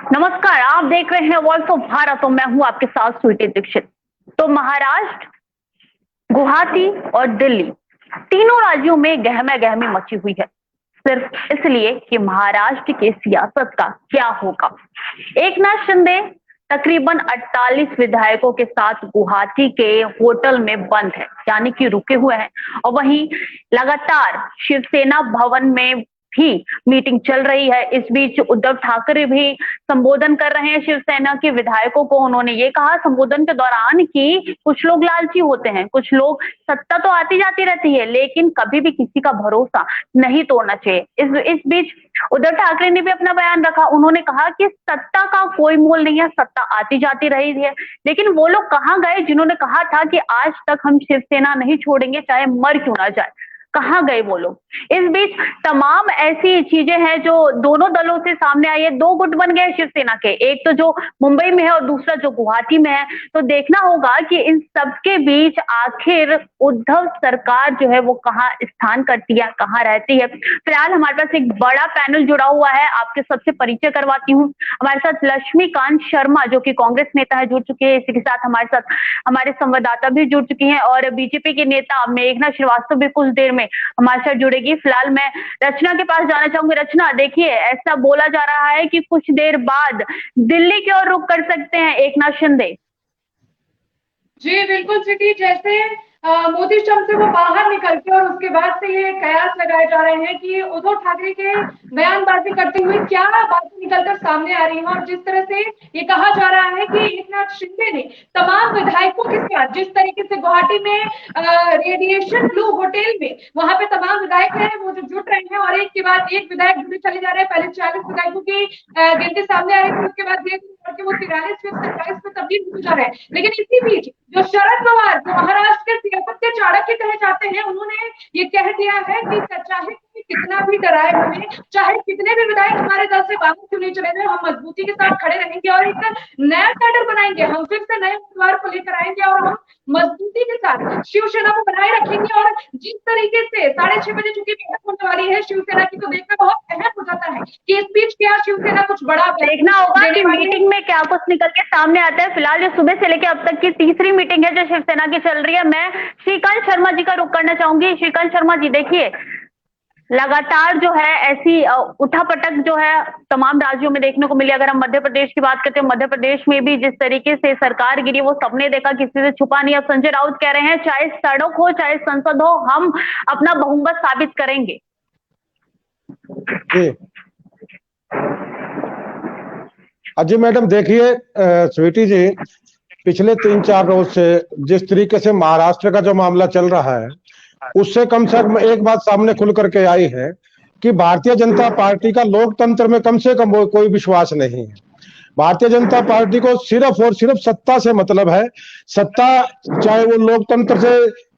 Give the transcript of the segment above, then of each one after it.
नमस्कार, आप देख रहे हैं वॉइस ऑफ भारत और मैं हूं आपके साथ स्वीटी दीक्षित। तो महाराष्ट्र, गुवाहाटी और दिल्ली तीनों राज्यों में गहमा गहमी मची हुई है, सिर्फ इसलिए कि महाराष्ट्र की सियासत का क्या होगा। एकनाथ शिंदे तकरीबन 48 विधायकों के साथ गुवाहाटी के होटल में बंद है, यानी कि रुके हुए हैं। और वहीं लगातार शिवसेना भवन में भी मीटिंग चल रही है। इस बीच उद्धव ठाकरे भी संबोधन कर रहे हैं शिवसेना के विधायकों को। उन्होंने ये कहा संबोधन के दौरान कि कुछ लोग लालची होते हैं, कुछ लोग, सत्ता तो आती जाती रहती है लेकिन कभी भी किसी का भरोसा नहीं तोड़ना चाहिए। इस बीच उद्धव ठाकरे ने भी अपना बयान रखा। उन्होंने कहा कि सत्ता का कोई मोल नहीं है, सत्ता आती जाती रही है, लेकिन वो लोग कहां गए जिन्होंने कहा था कि आज तक हम शिवसेना नहीं छोड़ेंगे चाहे मर क्यों ना जाए। कहां गए वो लोग। इस बीच तमाम ऐसी चीजें हैं जो दोनों दलों से सामने आई है। दो गुट बन गए शिवसेना के, एक तो जो मुंबई में है और दूसरा जो गुवाहाटी में है। तो देखना होगा कि इन सबके बीच आखिर उद्धव सरकार जो है वो कहां स्थान करती है, कहां रहती है। फिलहाल हमारे पास एक बड़ा पैनल जुड़ा हुआ है, आपके सबसे परिचय करवाती हूँ। हमारे साथ लक्ष्मीकांत शर्मा जो कि कांग्रेस नेता है जुड़ चुके हैं। इसी के साथ हमारे साथ हमारे संवाददाता भी जुड़ चुकी हैं और बीजेपी के नेता मेघना श्रीवास्तव भी कुछ देर में हमारे साथ जुड़ेगी। फिलहाल मैं रचना के पास जाना चाहूंगी। रचना, देखिए ऐसा बोला जा रहा है कि कुछ देर बाद दिल्ली की ओर रुख कर सकते हैं एकनाथ शिंदे। जी बिल्कुल सिटी जैसे मोदी शब्द से वो बाहर निकल के और उसके बाद से ये कयास लगाए जा रहे हैं कि उद्धव ठाकरे के बयानबाजी करते हुए क्या बातें निकलकर सामने आ रही हैं। और जिस तरह से ये कहा जा रहा है कि एकनाथ शिंदे ने तमाम विधायकों के साथ जिस तरीके से गुवाहाटी में रेडिएशन ब्लू होटल में वहां पे तमाम विधायक हैं वो जो जुट रहे हैं और एक के बाद एक विधायक जुड़े चले जा रहे हैं। पहले 40 विधायकों की गिनती सामने आ रही थी, उसके बाद करके वो 43 में 47 में तब्दील होते जा रहे हैं। लेकिन इसी बीच जो शरद पवार जो महाराष्ट्र के सियासत के चाणक्य कहे जाते हैं, उन्होंने ये कह दिया है कि चाहे कितना भी डराए हमें, चाहे कितने भी विधायक हमारे दल से बाहर क्यों नहीं चले गए, हम मजबूती के साथ खड़े रहेंगे और एक नया कैडर बनाएंगे। हम फिर से नए उम्मीदवार को लेकर आएंगे और हम मजबूती के साथ शिवसेना को बनाए रखेंगे। और जिस तरीके से 6:30 बजे चुकी बैठक होने वाली है शिवसेना की, तो देखकर बहुत अहम हो जाता है कि इस बीच क्या शिवसेना कुछ बड़ा देखना होगा कि मीटिंग में क्या कुछ निकल के सामने आता है। फिलहाल ये सुबह से लेकर अब तक की तीसरी मीटिंग है जो शिवसेना की चल रही है। मैं श्रीकांत शर्मा जी का रुख करना चाहूंगी। श्रीकांत शर्मा जी, देखिए लगातार जो है ऐसी उठापटक जो है तमाम राज्यों में देखने को मिली। अगर हम मध्य प्रदेश की बात करते हैं, मध्य प्रदेश में भी जिस तरीके से सरकार गिरी वो सबने देखा, किसी से छुपा नहीं। अब संजय राउत कह रहे हैं चाहे सड़क हो चाहे संसद हो, हम अपना बहुमत साबित करेंगे। जी अजय मैडम, देखिए स्वीटी जी, पिछले 3-4 रोज से जिस तरीके से महाराष्ट्र का जो मामला चल रहा है उससे कम से कम एक बात सामने खुल करके आई है कि भारतीय जनता पार्टी का लोकतंत्र में कम से कम कोई विश्वास नहीं है। भारतीय जनता पार्टी को सिर्फ और सिर्फ सत्ता से मतलब है। सत्ता, चाहे वो लोकतंत्र से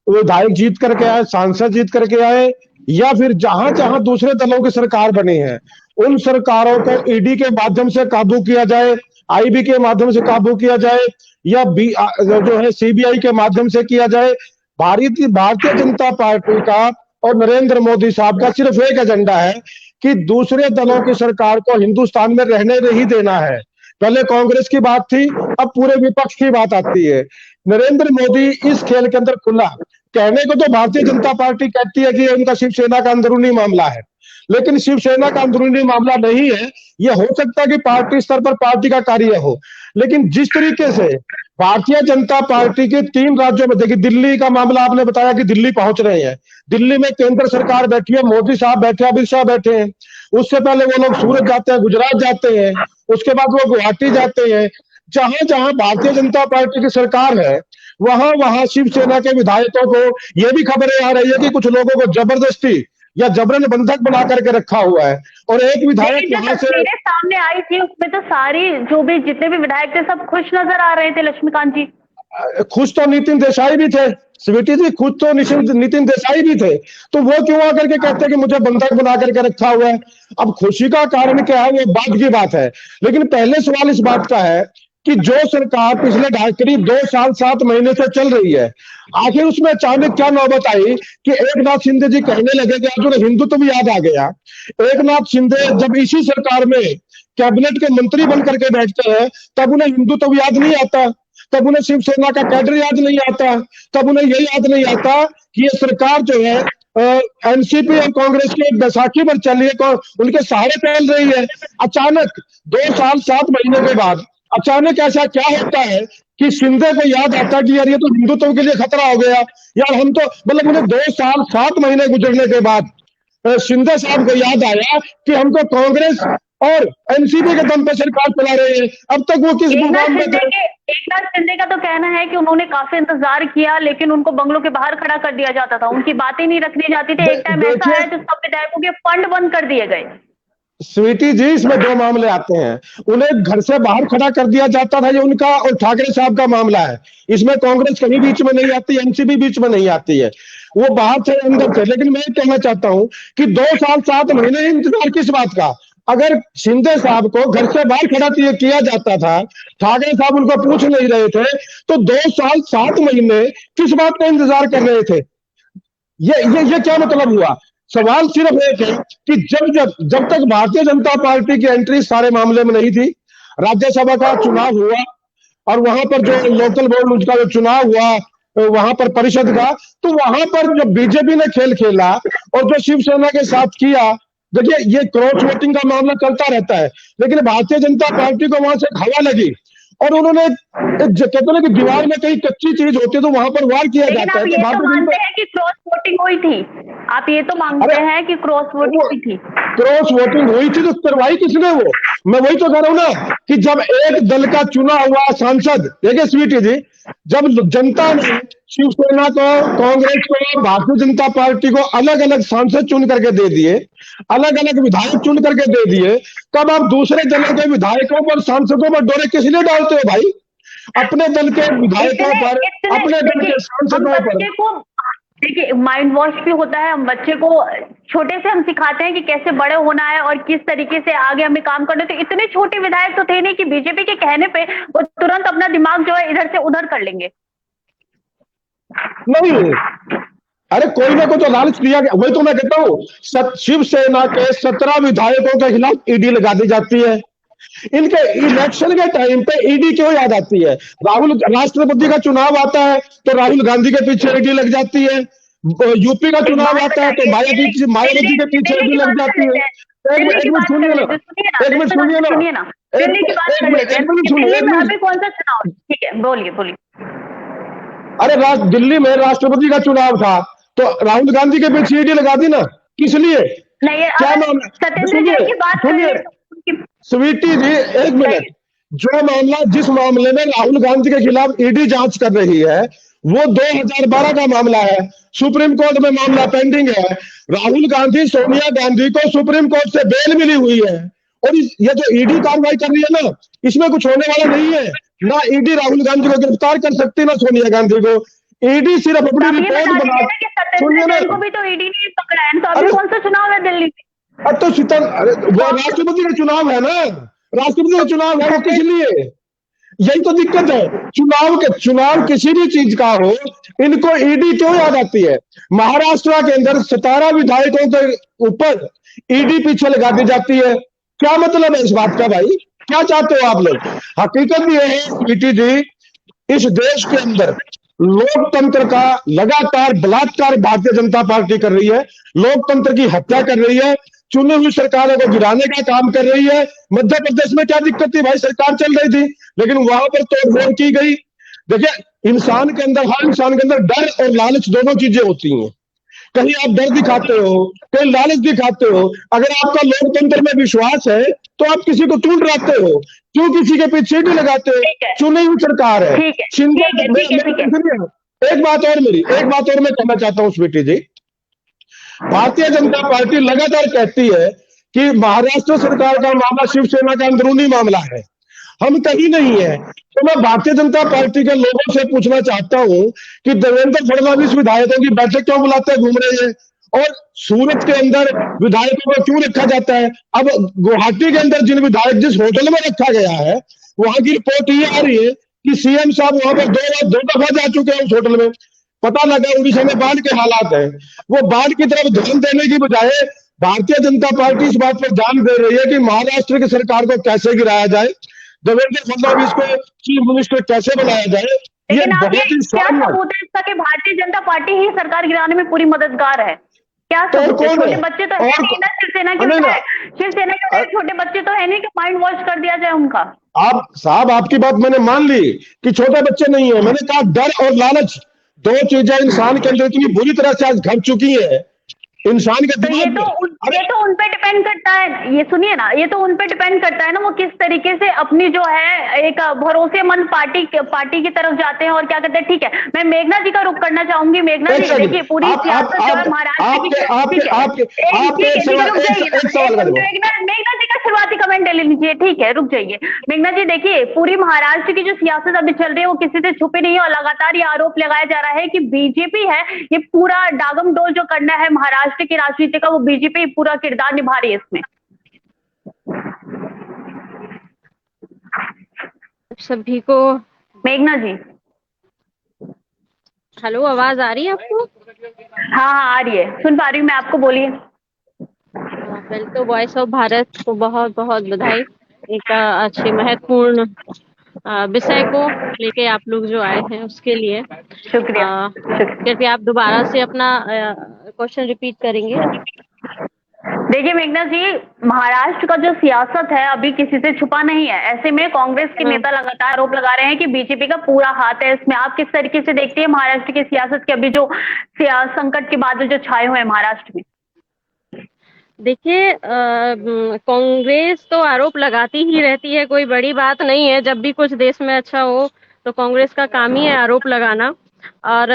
विधायक जीत करके आए, सांसद जीत करके आए, या फिर जहां जहां दूसरे दलों की सरकार बनी है उन सरकारों को ईडी के माध्यम से काबू किया जाए, आईबी के माध्यम से काबू किया जाए, या जो है सीबीआई के माध्यम से किया जाए। भारतीय जनता पार्टी का और नरेंद्र मोदी साहब का सिर्फ एक एजेंडा है कि दूसरे दलों की सरकार को हिंदुस्तान में रहने नहीं देना है। पहले कांग्रेस की बात थी, अब पूरे विपक्ष की बात आती है। नरेंद्र मोदी इस खेल के अंदर खुला। कहने को तो भारतीय जनता पार्टी कहती है कि उनका शिवसेना का अंदरूनी मामला है, लेकिन शिवसेना का अंदरूनी मामला नहीं है। यह हो सकता है कि पार्टी स्तर पर पार्टी का कार्य हो, लेकिन जिस तरीके से भारतीय जनता पार्टी के 3 राज्यों में, देखिए दिल्ली का मामला आपने बताया कि दिल्ली पहुंच रहे हैं। दिल्ली में केंद्र सरकार बैठी है, मोदी साहब बैठे, अमित शाह बैठे हैं। उससे पहले वो लोग सूरत जाते हैं, गुजरात जाते हैं, उसके बाद वो गुवाहाटी जाते हैं। जहां जहां भारतीय जनता पार्टी की सरकार है वहां वहां शिवसेना के विधायकों को यह भी खबरें आ रही है कि कुछ लोगों को जबरदस्ती या जबरन बंधक बना करके रखा हुआ है। और एक विधायक यहाँ से सामने आई थी उसमें तो सारी जो भी जितने भी विधायक थे सब खुश नजर आ रहे थे। लक्ष्मीकांत जी, खुश तो नितिन देसाई भी थे, स्वीटी जी, खुद तो नितिन देसाई भी थे। तो वो क्यों आकर के कहते हैं कि मुझे बंधक बना करके रखा हुआ है। अब खुशी का कारण क्या है वो बाद की बात है, लेकिन पहले सवाल इस बात का है कि जो सरकार पिछले करीब 2 साल 7 महीने से चल रही है, आखिर उसमें अचानक क्या नौबत आई कि एकनाथ शिंदे जी कहने लगे कि आज उन्हें हिंदुत्व याद आ गया। एकनाथ शिंदे जब इसी सरकार में कैबिनेट के मंत्री बन करके बैठते हैं, तब उन्हें हिंदुत्व याद नहीं आता, तब उन्हें शिवसेना का कैडर याद नहीं आता, तब उन्हें ये याद नहीं आता कि ये सरकार जो है एनसीपी और कांग्रेस की बैसाखी पर चल रही है, उनके सहारे फैल रही है। अचानक 2 साल 7 महीने के बाद अचानक ऐसा क्या होता है कि शिंदे को याद आता कि यार ये तो हिंदुत्व के लिए खतरा हो गया यार, हम तो मतलब उन्हें 2 साल 7 महीने गुजरने के बाद शिंदे साहब को याद आया कि हमको कांग्रेस और एनसीपी के दम पे सरकार चला रहे हैं। अब तक वो किस मुकाम पे थे? एकनाथ शिंदे का तो कहना है कि उन्होंने काफी इंतजार किया, लेकिन उनको बंगलों के बाहर खड़ा कर दिया जाता था, उनकी बातें नहीं रखनी जाती थी। एक टाइम ऐसा है जिस सब विधायकों के फंड बंद कर दिए गए। स्वीटी जी, इसमें 2 मामले आते हैं। उन्हें घर से बाहर खड़ा कर दिया जाता था, ये उनका और ठाकरे साहब का मामला है। इसमें कांग्रेस कहीं बीच में नहीं आती, एनसीपी बीच में नहीं आती है, वो बाहर थे अंदर थे। लेकिन मैं कहना चाहता हूं कि 2 साल 7 महीने इंतजार किस बात का? अगर शिंदे साहब को घर से बाहर खड़ा किया जाता था, ठाकरे साहब उनको पूछ नहीं रहे थे, तो 2 साल 7 महीने किस बात का इंतजार कर रहे थे? ये क्या मतलब हुआ? सवाल सिर्फ एक है कि जब तक भारतीय जनता पार्टी की एंट्री सारे मामले में नहीं थी, राज्यसभा का चुनाव हुआ और वहां पर जो लोकल बोर्ड का जो चुनाव हुआ, वहां पर परिषद का, तो वहां पर जो बीजेपी ने खेल खेला और जो शिवसेना के साथ किया, देखिए ये क्रॉस वोटिंग का मामला चलता रहता है, लेकिन भारतीय जनता पार्टी को वहां से हवा लगी और उन्होंने कहते हैं कि दीवार में कहीं कच्ची चीज होती है तो वहां पर वार किया जाता है। ये तो मानते हैं कि क्रॉस वोटिंग हुई थी, आप ये तो मानते हैं कि क्रॉस वोटिंग हुई थी? क्रॉस वोटिंग हुई थी तो करवाई किसने? वो मैं वही तो कह रहा हूं ना कि जब एक दल का चुना हुआ सांसद, देखिए स्वीटी जी, जब जनता ने शिवसेना को, कांग्रेस को, भारतीय जनता पार्टी को अलग अलग सांसद चुन करके दे दिए, अलग अलग विधायक चुन करके दे दिए, तब आप दूसरे दलों के विधायकों पर, सांसदों पर डोरे किस लिए डालते हो भाई? अपने दल के विधायकों पर, अपने दल के सांसदों पर। देखिए माइंड वॉश भी होता है। हम बच्चे को छोटे से हम सिखाते हैं कि कैसे बड़े होना है और किस तरीके से आगे हमें काम करना है। तो इतने छोटे विधायक तो थे नहीं कि बीजेपी के कहने पे वो तुरंत अपना दिमाग जो है इधर से उधर कर लेंगे। नहीं, अरे कोई ना कोई तो लालच दिया गया। वही तो मैं कहता हूँ, शिवसेना के 17 विधायकों के खिलाफ ईडी लगा दी जाती है। इनके इलेक्शन के टाइम पे ईडी क्यों याद आती है? राष्ट्रपति का चुनाव आता है तो राहुल गांधी के पीछे ईडी लग जाती है, यूपी का चुनाव आता है तो मायावती के पीछे ईडी लग जाती है। एक मिनट सुनिए ना, एक मिनट सुनिए ना, एक मिनट सुनिए। कौन सा चुनाव? ठीक है, बोलिए बोलिए। अरे दिल्ली में राष्ट्रपति का चुनाव था तो राहुल गांधी के पीछे ईडी लगा दी ना, किस लिए? नहीं, क्या मामला? स्वीटी जी एक मिनट, जो मामला, जिस मामले में राहुल गांधी के खिलाफ ईडी जांच कर रही है वो 2012 का मामला है, सुप्रीम कोर्ट में मामला पेंडिंग है। राहुल गांधी, सोनिया गांधी को सुप्रीम कोर्ट से बेल मिली हुई है और ये जो ईडी कार्रवाई कर रही है ना, इसमें कुछ होने वाला नहीं है। ना ईडी राहुल गांधी को गिरफ्तार कर सकती, ना सोनिया गांधी को। ईडी सिर्फ अपनी रिपोर्ट बना, सुनिए ना, भी तो ईडी ने पकड़ा है, तो अभी कौन सा चुनाव है दिल्ली में? अब तो अरे वो राष्ट्रपति का चुनाव है ना, राष्ट्रपति का चुनाव है, वो किस लिए? यही तो दिक्कत है। चुनाव किसी भी चीज का हो, इनको ईडी क्यों याद आती है? महाराष्ट्र के अंदर 17 विधायकों के ऊपर ईडी पीछे लगा दी जाती है। क्या मतलब है इस बात का भाई? क्या चाहते हो आप लोग? हकीकत ये है स्वीटी जी, इस देश के अंदर लोकतंत्र का लगातार बलात्कार भारतीय जनता पार्टी कर रही है, लोकतंत्र की हत्या कर रही है, चुनी हुई सरकारों को गिराने का काम कर रही है। मध्य प्रदेश में क्या दिक्कत थी भाई? सरकार चल रही थी लेकिन वहां पर तोड़फोड़ की गई। देखिए इंसान के अंदर, हर इंसान के अंदर डर और लालच दोनों चीजें होती हैं। कहीं आप डर दिखाते हो, कहीं लालच दिखाते हो। अगर आपका लोकतंत्र में विश्वास है तो आप किसी को क्यों डराते हो, क्यों किसी के पीछे भी लगाते हो? चुनी हुई सरकार है। एक बात और मैं कहना चाहता हूं स्वीटी जी, भारतीय जनता पार्टी लगातार कहती है कि महाराष्ट्र सरकार का मामला शिवसेना का अंदरूनी मामला है, हम कहीं नहीं है। तो मैं भारतीय जनता पार्टी के लोगों से पूछना चाहता हूं कि देवेंद्र फडणवीस विधायकों की बैठक क्यों बुलाते घूम रहे हैं और सूरत के अंदर विधायकों को क्यों रखा जाता है? अब गुवाहाटी के अंदर जिन विधायक जिस होटल में रखा गया है वहां की रिपोर्ट ये आ रही है कि सीएम साहब वहां पर दो दफा जा चुके हैं उस होटल में। पता लगा उड़ीसा में बाढ़ के हालात है। वो बाढ़ की तरफ ध्यान देने की बजाय भारतीय जनता पार्टी इस बात पर ध्यान दे रही है कि महाराष्ट्र की सरकार को कैसे गिराया जाए, देवेंद्र फडणवीस को चीफ मिनिस्टर कैसे बनाया जाए। ये लेकिन आप ये बहुत ही क्या शानदार। सबूत है इसका कि भारतीय जनता पार्टी ही सरकार गिराने में पूरी मददगार है? क्या तो सबूत है? कौन छोटे है? बच्चे तो है और नहीं ना शिवसेना के नहीं ना, शिवसेना के छोटे बच्चे तो है नहीं कि माइंड वॉश कर दिया जाए उनका। आप साहब आपकी बात मैंने मान ली कि छोटे बच्चे नहीं है। मैंने कहा डर और लालच दो चीजें इंसान के अंदर इतनी बुरी तरह से आज घर चुकी है इंसान के तो ये दिमाग में। तो उन पे डिपेंड करता है, ये सुनिए ना, ये तो उन पे डिपेंड करता है ना, वो किस तरीके से अपनी जो है एक भरोसेमंद पार्टी की तरफ जाते हैं और क्या कहते हैं। ठीक है, मैं मेघना जी का रुख करना चाहूंगी। मेघना जी देखिए, पूरी सियासत जो है महाराष्ट्र मेघना जी का शुरुआती कमेंट ले लीजिए। ठीक है, रुक जाइए मेघना जी। देखिए, पूरी महाराष्ट्र की जो सियासत अभी चल रही है वो किसी से छुपी नहीं है और लगातार ये आरोप लगाया जा रहा है कि बीजेपी है ये पूरा डागम डोल जो करना है महाराष्ट्र की राजनीति का, वो बीजेपी पूरा किरदार निभा रही है इसमें। सभी को मेघना जी, हेलो, आवाज आ रही है आपको? हाँ हाँ आ रही है, सुन पा रही हूँ मैं आपको, बोलिए। पहले तो वॉइस ऑफ भारत को बहुत बहुत बधाई, एक अच्छे महत्वपूर्ण विषय को लेके आप लोग जो आए हैं उसके लिए शुक्रिया। कृपया आप दोबारा से अपना क्वेश्चन रिपीट करेंगे? देखिए मेघना जी, महाराष्ट्र का जो सियासत है अभी किसी से छुपा नहीं है। ऐसे में कांग्रेस के नेता लगातार आरोप लगा रहे हैं कि बीजेपी का पूरा हाथ है इसमें। आप किस तरीके से देखते हैं महाराष्ट्र की सियासत के अभी जो संकट के बादल जो छाए हुए हैं महाराष्ट्र में? देखिए, कांग्रेस तो आरोप लगाती ही रहती है, कोई बड़ी बात नहीं है। जब भी कुछ देश में अच्छा हो तो कांग्रेस का काम ही है आरोप लगाना। और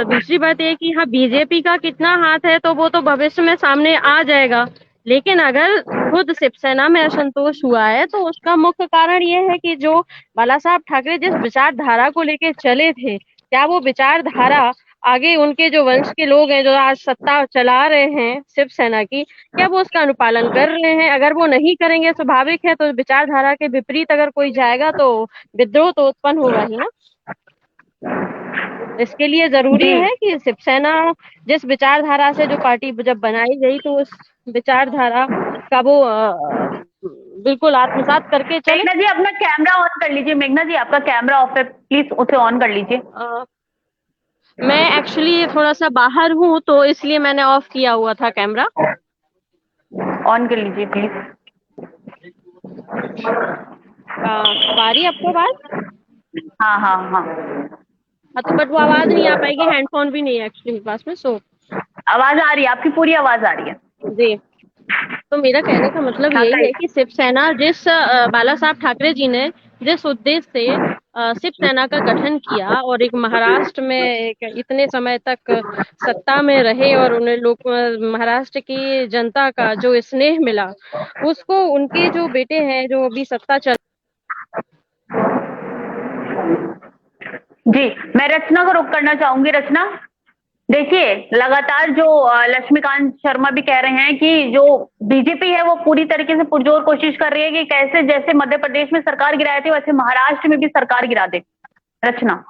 दूसरी बात ये कि हाँ, बीजेपी का कितना हाथ है तो वो तो भविष्य में सामने आ जाएगा। लेकिन अगर खुद शिवसेना में असंतोष हुआ है तो उसका मुख्य कारण ये है कि जो बाला साहब ठाकरे जिस विचारधारा को लेके चले थे, क्या वो विचारधारा आगे उनके जो वंश के लोग हैं जो आज सत्ता चला रहे हैं शिवसेना की, क्या वो उसका अनुपालन कर रहे हैं? अगर वो नहीं करेंगे, स्वाभाविक है, तो विचारधारा के विपरीत अगर कोई जाएगा तो विद्रोह तो उत्पन्न होगा ही ना। इसके लिए जरूरी है कि शिवसेना जिस विचारधारा से जो पार्टी जब बनाई गई तो उस विचारधारा का वो बिल्कुल आत्मसात करके चले। मेघना जी अपना कैमरा ऑन कर लीजिए। मेघना जी आपका कैमरा ऑफ है, प्लीज उसे ऑन कर लीजिए। मैं एक्चुअली थोड़ा सा बाहर हूँ तो इसलिए मैंने ऑफ किया हुआ था कैमरा। ऑन कर लीजिए प्लीज। आ रही है आपको आवाज? हाँ हाँ हाँ। तो बट वो आवाज नहीं आ पाएगी, हैंडफोन भी नहीं है एक्चुअली मेरे पास में। सो आवाज आ रही है, आपकी पूरी आवाज आ रही है जी। तो मेरा कहने का मतलब यही है कि शिवसेना जिस बाला साहब ठाकरे जी ने जिस उद्देश्य से शिवसेना का गठन किया और एक महाराष्ट्र में एक इतने समय तक सत्ता में रहे और उन्हें लोग महाराष्ट्र की जनता का जो स्नेह मिला, उसको उनके जो बेटे हैं जो अभी सत्ता चल। जी, मैं रचना को रुख करना चाहूंगी। रचना, देखिए लगातार जो लक्ष्मीकांत शर्मा भी कह रहे हैं कि जो बीजेपी है वो पूरी तरीके से पुरजोर कोशिश कर रही है कि कैसे जैसे मध्य प्रदेश में सरकार गिराए थे वैसे महाराष्ट्र में भी सरकार गिरा दे। रचना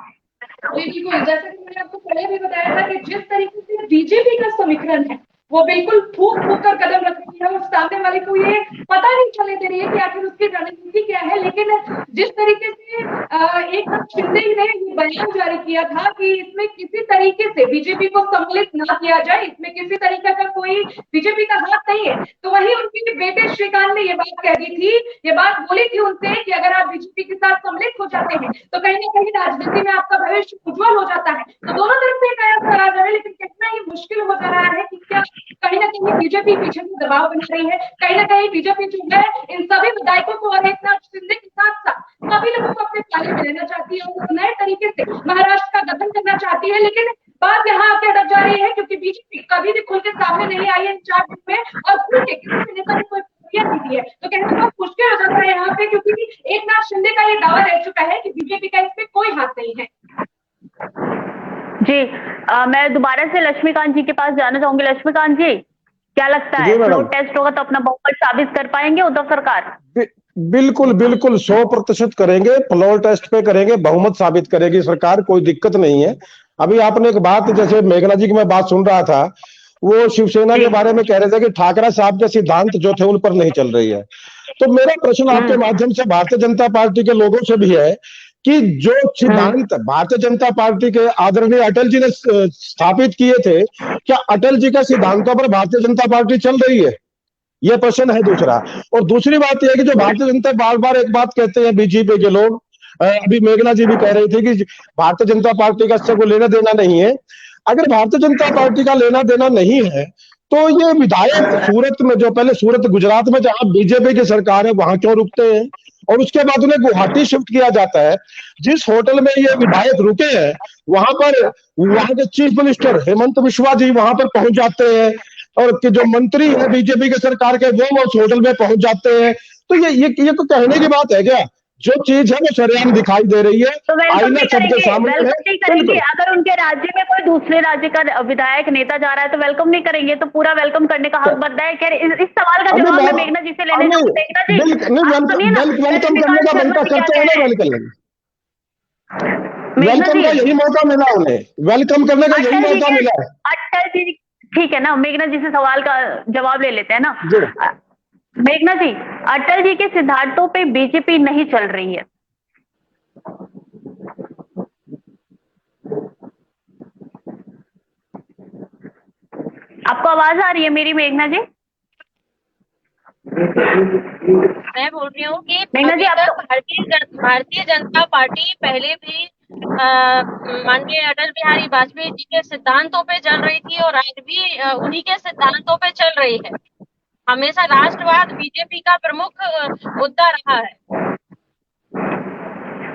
जी बिल्कुल, जैसे कि मैंने आपको पहले भी बताया था कि जिस तरीके से बीजेपी का समीकरण है वो बिल्कुल फूक फूक कर कदम रख रही है और सामने वाले को ये पता नहीं चलने दे रही है कि आखिर उसकी रणनीति क्या है। लेकिन जिस तरीके से एक शिंदे ने ये बयान जारी किया था कि इसमें किसी तरीके से बीजेपी को सम्मिलित ना किया जाए, इसमें किसी तरीके का कोई बीजेपी का हाथ नहीं है, तो वही उनके बेटे श्रीकांत ने ये बात कह दी थी, ये बात बोली थी उनसे कि अगर आप बीजेपी के साथ सम्मिलित हो जाते हैं तो कहीं ना कहीं राजनीति में आपका भविष्य उज्जवल हो जाता है। तो दोनों तरफ से कयास करा जा रहा है, लेकिन कितना ही मुश्किल हो जा रहा है कि क्या कहीं ना कहीं बीजेपी पीछे से दबाव बना रही है, कहीं ना कहीं बीजेपी जो है इन सभी विधायकों को और एक नाथ शिंदे के साथ साथ सभी लोगों को अपने पाले में लेना चाहती है और नए तरीके से महाराष्ट्र का गठन करना चाहती है। लेकिन बात यहाँ आके अटक जा रही है क्योंकि बीजेपी कभी भी खुल के सामने नहीं आई है इन 4 दिन में और खुल के किसी भी नेता ने कोई प्रतिक्रिया नहीं दी है। तो कहना बहुत मुश्किल हो जाता है यहाँ पे, क्योंकि एक नाथ शिंदे का ये दावा रह चुका है कि बीजेपी का इसमें कोई हाथ नहीं है। जी, मैं दोबारा से लक्ष्मीकांत जी के पास जाना चाहूंगी। लक्ष्मीकांत जी, क्या लगता है फ्लोर टेस्ट होगा तो अपना बहुमत साबित कर पाएंगे उद्धव सरकार? बिल्कुल बिल्कुल 100% करेंगे, फ्लोर टेस्ट पे करेंगे, बहुमत साबित करेगी सरकार, कोई दिक्कत नहीं है। अभी आपने एक बात, जैसे मेघना जी की मैं बात सुन रहा था, वो शिवसेना के बारे में कह रहे थे कि ठाकरे साहब के सिद्धांत जो थे उन पर नहीं चल रही है। तो मेरा प्रश्न आपके माध्यम से भारतीय जनता पार्टी के लोगों से भी है कि जो सिद्धांत भारतीय जनता पार्टी के आदरणीय अटल जी ने स्थापित किए थे, क्या अटल जी के सिद्धांतों पर भारतीय जनता पार्टी चल रही है? यह प्रश्न है दूसरा। और दूसरी बात यह है कि जो भारतीय जनता बार बार एक बात कहते हैं बीजेपी के लोग, अभी मेघना जी भी कह रही थी कि भारतीय जनता पार्टी का इससे कोई लेना देना नहीं है। अगर भारतीय जनता पार्टी का लेना देना नहीं है तो ये विधायक सूरत में, जो पहले सूरत गुजरात में जहां बीजेपी की सरकार है वहां क्यों रुकते हैं, और उसके बाद उन्हें गुवाहाटी शिफ्ट किया जाता है। जिस होटल में ये विधायक रुके हैं वहां पर वहां के चीफ मिनिस्टर हेमंत बिश्वा जी वहां पर पहुंच जाते हैं, और कि जो मंत्री है बीजेपी के सरकार के वो उस होटल में पहुंच जाते हैं। तो ये तो कहने की बात है क्या? जो चीज है वो सरेआम दिखाई दे रही है, तो वेलकम आईना नहीं सबके करेंगे, सामने है। वेलकम नहीं करेंगे। बिल्कुल। अगर उनके राज्य में कोई दूसरे राज्य का विधायक नेता जा रहा है तो वेलकम नहीं करेंगे? तो पूरा वेलकम करने का हक बनता है। कह रहे इस सवाल का अभी जवाब मैं बात मेघना जी से लेने जाऊँ। मेघना जी आप सुनिए ना, वेलकम करने का बनता करते हैं ना, वेलकम मेघना वेलकम जी, का यही मौका मिला उन्हें, वेलकम करने का यही अटल जी मौका के मिला है। अटल जी, ठीक है ना, मेघना जी से सवाल का जवाब ले लेते हैं ना। जी। मेघना जी, अटल जी के सिद्धांतों पे बीजेपी नहीं चल रही है। आपको आवाज आ रही है मेरी, मेघना जी? मैं बोल रही हूँ कि मेघना जी, अभी आप तक भारतीय जनता पार्टी पहले भी माननीय अटल बिहारी वाजपेयी जी के सिद्धांतों पे चल रही थी और आज भी उन्हीं के सिद्धांतों पे चल रही है। हमेशा राष्ट्रवाद बीजेपी का प्रमुख मुद्दा रहा है।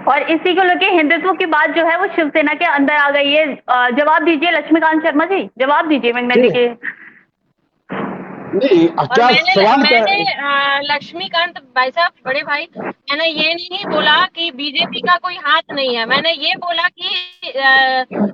और इसी को लेके हिंदुत्व की बात जो है वो शिवसेना के अंदर आ गई है। जवाब दीजिए लक्ष्मीकांत शर्मा जी, जवाब दीजिए मेघना जी के। नहीं, और क्या सवाल क्या है? मैंने लक्ष्मीकांत भाई साहब, बड़े भाई, मैंने ये नहीं बोला कि बीजेपी का कोई हाथ नहीं है। मैंने ये बोला कि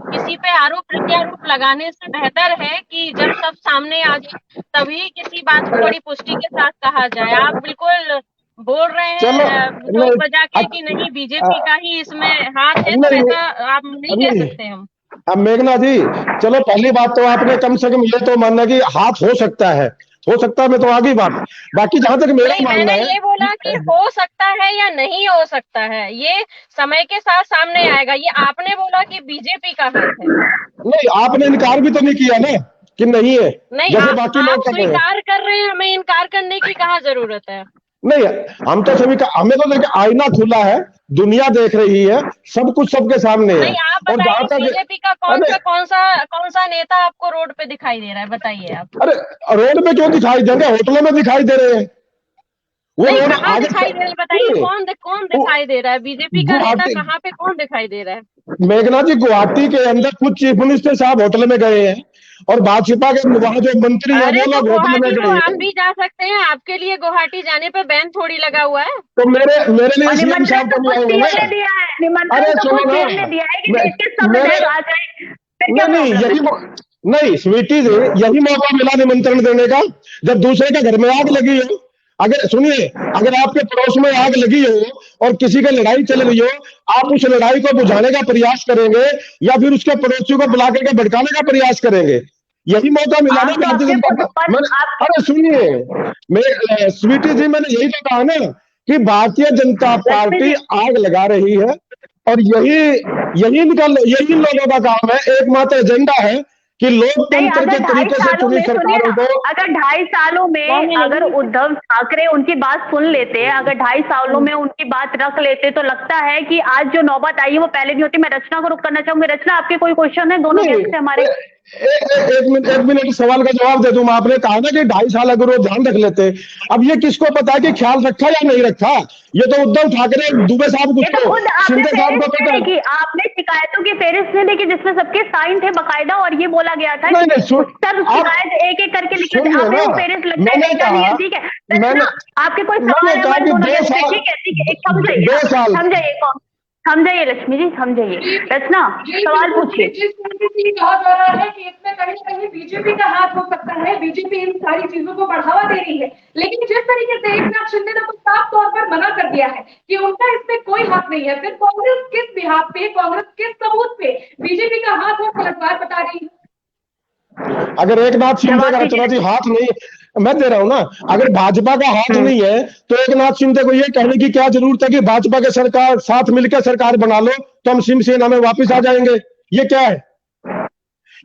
किसी पे आरोप प्रत्यारोप लगाने से बेहतर है कि जब सब सामने आ जाए तभी किसी बात को बड़ी पुष्टि के साथ कहा जाए। आप बिल्कुल बोल रहे चलो, हैं जोक बजा के कि नहीं बीजेपी का ही इसमें हाथ है, तो नहीं, ऐसा आप नहीं कह सकते हम। अब मेघना जी, चलो पहली बात तो आपने कम से कम ये तो मानना कि हाथ हो सकता है, मैं तो आगे बात। बाकी जहां तक मेरा नहीं, मानना मैंने है, ये बोला कि हो सकता है या नहीं हो सकता है, ये समय के साथ सामने आएगा। ये आपने बोला कि बीजेपी का हाथ है। नहीं आपने इनकार भी तो नहीं किया ना कि नहीं है, नहीं, जैसे बाकी आप लोग कर रहे हैं। स्वीकार कर रहे हैं, हमें इनकार करने की कहाँ जरूरत है। नहीं, हम तो सभी का, हमें तो देखिए आईना खुला है, दुनिया देख रही है, सब कुछ सबके सामने है। नहीं, आप और जहां बताइए तक, बीजेपी का अरे कौन सा नेता आपको रोड पे दिखाई दे रहा है, बताइए आप। अरे रोड पे क्यों दिखाई देंगे, होटलों में दिखाई दे रहे हैं। वो नहीं, रोड कहाँ आगे दिखाई दे रहा है बताइए, कौन दिखाई दे रहा है, बीजेपी का नेता गुवाहाटी, कहाँ पे कौन दिखाई दे रहा है। मेघना जी गुवाहाटी के अंदर कुछ चीफ मिनिस्टर साहब होटल में गए हैं, और भाजपा के वहां जो मंत्री है अरे वो तो लोग होटल में गुवाहाटी तो गए आप हैं। भी जा सकते हैं, आपके लिए गुवाहाटी जाने पे बैन थोड़ी लगा हुआ है। तो मेरे लिए और सीएम निमंत्रण साहब तो तो नहीं खुद आएंगे सीएम ने ना। दिया है, निमंत्रण अरे तो सुनो खुद ना, सीएम ने दिया है कि देश के सब मेरे विधायक आ जाए। फिर क्या नहीं प्रॉब्लम यही है? नहीं स्वीटी जी, यही मौका मिला निमंत्रण देने का, जब दूसरे के घर में आग लगी हो। अगर सुनिए, अगर आपके पड़ोस में आग लगी हो और किसी की लड़ाई चल रही हो, आप उस लड़ाई को बुझाने का प्रयास करेंगे या फिर उसके पड़ोसियों को बुला करके भड़काने का प्रयास करेंगे? यही मौका मिला ना आप तो भारतीय अपने जनता खुद पर मैंने, आप अरे सुनिए, मैं स्वीटी जी, मैंने यही तो कहा ना कि भारतीय जनता लक्ष्मी पार्टी जी, आग लगा रही है, और यही लोगों का काम है, एकमात्र एजेंडा है कि नहीं, लोकतंत्र अगर के ढाई तरीके से सालों चुनी में सुनिए सरकारों ना, को। अगर 2.5 सालों में अगर उद्धव ठाकरे उनकी बात सुन लेते, अगर 2.5 सालों में उनकी बात रख लेते, तो लगता है कि आज जो नौबत आई है वो पहले नहीं होती। मैं रचना को रुख करना चाहूंगी। रचना, आपके कोई क्वेश्चन है? दोनों नहीं, गेस्ट है हमारे। एक मिनट सवाल का जवाब दे दूं। आपने कहा ना कि 2.5 साल अगर वो ध्यान रख लेते, अब ये किसको पता है कि ख्याल रखा या नहीं रखा? ये तो उद्धव ठाकरे, दुबे साहब ये तो को, खुद आपने शिंदे साहब को फेरिस्त पता नहीं है। देखी, आपने शिकायतों की फेरिस्त नहीं देखी जिसमें सबके साइन थे बकायदा, और ये बोला गया था नहीं कि नहीं सब आप शिकायत एक एक करके लिखे थे। सुनिए आपने ना, वो फेरिस्त लगता है मैंने नहीं डाली है, कहा, ठीक है। मैंने रचना, आपके कोई मैंने सवाल है कहा हमारे कि दोनों 2 गेस्ट से? साल, ठीक है, ठीक है, एक समझाइए 2 ना, साल समझाइए कौन समझाइए लक्ष्मी जी, समझाइए। रचना, सवाल पूछिए। जिस तरीके से कहा जा रहा है कि इसमें कहीं ना कहीं बीजेपी का हाथ हो सकता है, बीजेपी इन सारी चीजों को बढ़ावा दे रही है, लेकिन जिस तरीके से एकनाथ शिंदे ने तो साफ तौर पर मना कर दिया है कि उनका इसमें कोई हाथ नहीं है, फिर कांग्रेस किस बिहाफ पे, कांग्रेस किस सबूत पे बीजेपी का हाथ और पलटवार बता रही है? अगर एकनाथ शिंदे का, रचना जी, हाथ नहीं, मैं दे रहा हूं ना, अगर भाजपा का हाथ नहीं है तो एकनाथ शिंदे को ये कहने की क्या जरूरत है कि भाजपा के सरकार साथ मिलकर सरकार बना लो तो हम शिवसेना में वापस आ जाएंगे? ये क्या है?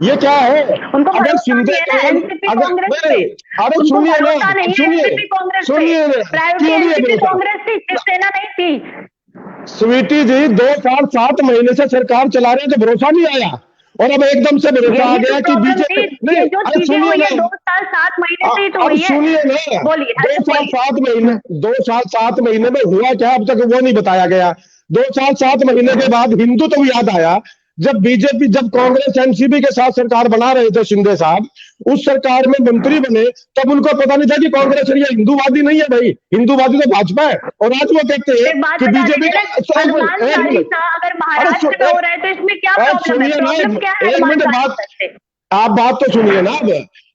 ये क्या है? अगर शिंदे अरे सुनिए ना, सुनिए क्यों नहीं कांग्रेस थी, शिवसेना नहीं थी। स्वीटी जी 2 साल 7 महीने से सरकार चला रहे हैं तो भरोसा नहीं आया, और अब एकदम से भरोसा आ गया कि बीजेपी नहीं। अरे सुनिए ना, 2 साल 7 महीने से तो अब सुनिए ना, बोलिए। 2 साल 7 महीने 2 साल 7 महीने में हुआ क्या अब तक वो नहीं बताया गया। 2 साल 7 महीने के बाद हिंदुत्व याद आया जब बीजेपी, जब कांग्रेस एनसीपी के साथ सरकार बना रहे थे शिंदे साहब, उस सरकार में मंत्री बने, तब उनको पता नहीं था कि कांग्रेस ये हिंदूवादी नहीं है भाई, हिंदूवादी तो भाजपा है। और आज वो कहते हैं कि बीजेपी का, अगर महाराष्ट्र में हो रहा है तो इसमें क्या प्रॉब्लम है? प्रॉब्लम क्या है? 1 मिनट आप बात तो सुनिए ना।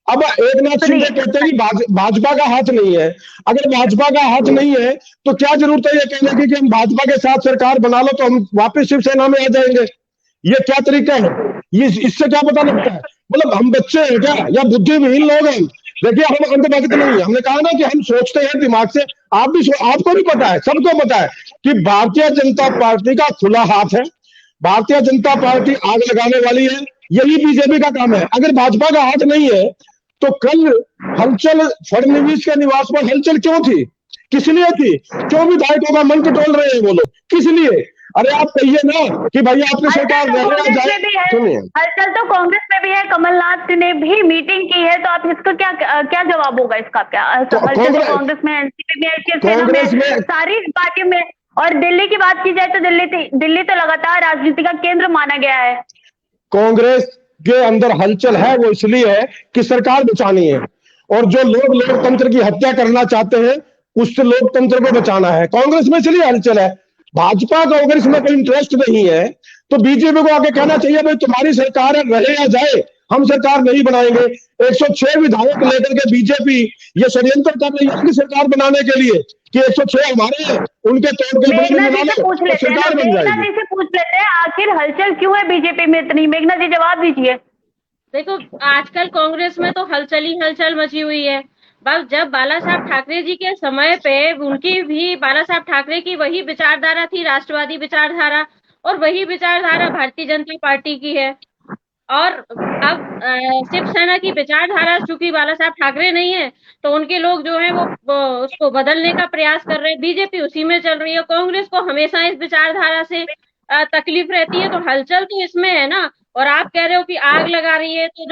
अब एकनाथ शिंदे कहते हैं कि भाजपा का हाथ नहीं है। अगर भाजपा का हाथ नहीं है तो क्या जरूरत है ये कहने की कि हम भाजपा के साथ सरकार बना लो तो हम वापस शिवसेना में आ जाएंगे? ये क्या तरीका है? ये इससे क्या पता लगता है? मतलब हम बच्चे हैं क्या या बुद्धिहीन लोग हैं? देखिए हम अंधभक्त नहीं है। हमने कहा ना कि हम सोचते हैं दिमाग से। आपको भी पता है, सबको पता है कि भारतीय जनता पार्टी का खुला हाथ है। भारतीय जनता पार्टी आग लगाने वाली है, यही बीजेपी का काम है। अगर भाजपा का हाथ नहीं है तो कल हलचल फडणवीस के निवास पर हलचल क्यों थी? किस लिए थी? क्यों विधायकों का मन टटोल रहे हैं वो लोग? किस लिए? अरे आप कहिए ना कि भैया आपकी सरकार सुनिए, हलचल तो कांग्रेस में भी है, कमलनाथ ने भी मीटिंग की है, तो आप इसका क्या जवाब होगा इसका? क्या हलचल कांग्रेस में, एनसीपी में, शिवसेना में, सारी पार्टी में। और दिल्ली की बात की जाए तो दिल्ली तो लगातार राजनीति का केंद्र माना गया है। कांग्रेस के अंदर हलचल है वो इसलिए है कि सरकार बचानी है, और जो लोग लोकतंत्र की हत्या करना चाहते हैं उससे लोकतंत्र को बचाना है। कांग्रेस में इसलिए हलचल है। भाजपा का अगर इसमें कोई इंटरेस्ट नहीं है तो बीजेपी को आके कहना चाहिए भाई तुम्हारी सरकार रहे या जाए, हम सरकार नहीं बनाएंगे। 106 विधायक लेकर के बीजेपी ये षड्यंत्र कर रही है सरकार बनाने के लिए कि 106 हमारे हैं, उनके तौर पे सरकार बन जाएगी। से पूछ लेते हैं आखिर हलचल क्यों है बीजेपी में इतनी? मेघना जी जवाब दीजिए। देखो आजकल कांग्रेस में तो हलचल ही हलचल मची हुई है। बस जब बाला साहब ठाकरे जी के समय पे उनकी भी, बाला साहब ठाकरे की वही विचारधारा थी, राष्ट्रवादी विचारधारा, और वही विचारधारा भारतीय जनता पार्टी की है। और अब शिवसेना की विचारधारा चूंकि बाला साहब ठाकरे नहीं है तो उनके लोग जो है वो उसको बदलने का प्रयास कर रहे हैं। बीजेपी उसी में चल रही है। कांग्रेस को हमेशा इस विचारधारा से तकलीफ रहती है, तो हलचल तो इसमें है ना। और आप कह रहे हो कि आग लगा रही है, तो